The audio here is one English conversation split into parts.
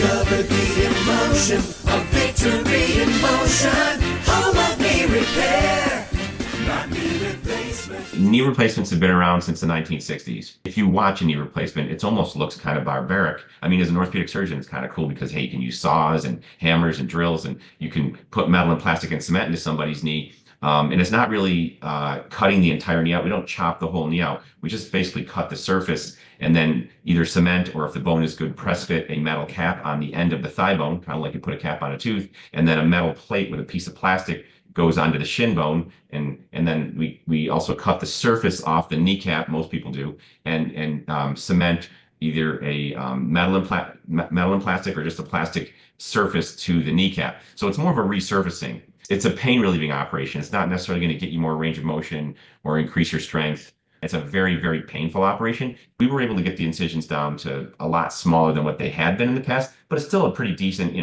Discover the emotion of victory in motion. Home of knee repair, not knee replacement. Knee replacements have been around since the 1960s. If you watch a knee replacement, it almost looks kind of barbaric. I mean, as an orthopedic surgeon, it's kind of cool because, hey, you can use saws and hammers and drills, and you can put metal and plastic and cement into somebody's knee. And it's not really cutting the entire knee out. We don't chop the whole knee out. We just basically cut the surface and then either cement, or if the bone is good, press fit a metal cap on the end of the thigh bone, kind of like you put a cap on a tooth, and then a metal plate with a piece of plastic goes onto the shin bone, and then we also cut the surface off the kneecap, most people do, and cement either a metal and plastic or just a plastic surface to the kneecap. So it's more of a resurfacing. It's a pain relieving operation. It's not necessarily going to get you more range of motion or increase your strength. It's a very, very painful operation. We were able to get the incisions down to a lot smaller than what they had been in the past, but it's still a pretty decent,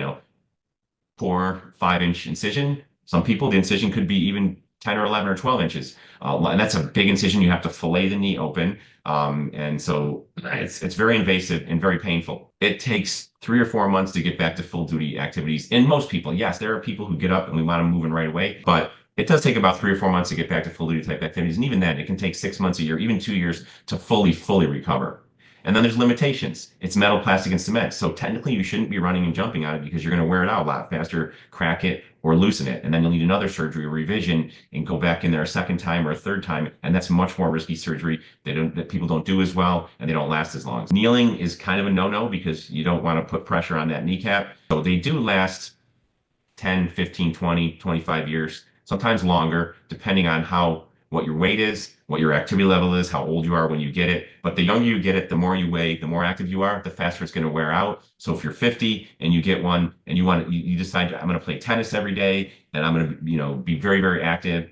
4-5 inch incision. Some people, the incision could be even 10 or 11 or 12 inches. And that's a big incision. You have to fillet the knee open. And so it's very invasive and very painful. It takes 3 or 4 months to get back to full duty activities. In most people, yes, there are people who get up and we want them moving right away, but it does take about 3 or 4 months to get back to full duty type activities. And even then, it can take 6 months, a year, even 2 years to fully recover. And then there's limitations. It's metal, plastic, and cement. So technically you shouldn't be running and jumping on it because you're going to wear it out a lot faster, crack it, or loosen it. And then you'll need another surgery or revision and go back in there a second time or a third time. And that's much more risky surgery that people don't do as well, and they don't last as long. Kneeling is kind of a no-no because you don't want to put pressure on that kneecap. So they do last 10, 15, 20, 25 years, sometimes longer, depending on what your weight is, what your activity level is, how old you are when you get it. But the younger you get it, the more you weigh, the more active you are, the faster it's going to wear out. So if you're 50 and you get one and you decide, I'm going to play tennis every day and I'm going to, be very, very active,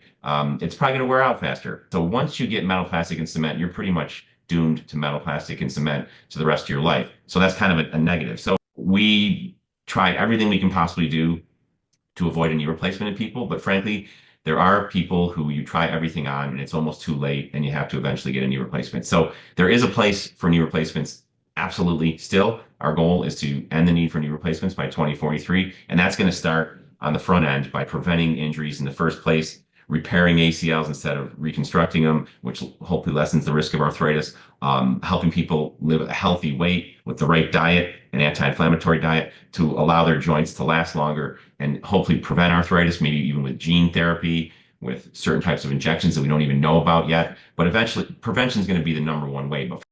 it's probably going to wear out faster. So once you get metal, plastic, and cement, you're pretty much doomed to metal, plastic, and cement to the rest of your life. So that's kind of a negative. So we try everything we can possibly do to avoid a knee replacement in people, but frankly, there are people who you try everything on and it's almost too late and you have to eventually get a knee replacement. So there is a place for knee replacements. Absolutely. Still, our goal is to end the need for knee replacements by 2043. And that's going to start on the front end by preventing injuries in the first place, repairing ACLs instead of reconstructing them, which hopefully lessens the risk of arthritis, helping people live a healthy weight with the right diet, an anti-inflammatory diet to allow their joints to last longer and hopefully prevent arthritis, maybe even with gene therapy, with certain types of injections that we don't even know about yet. But eventually, prevention is going to be the #1 way.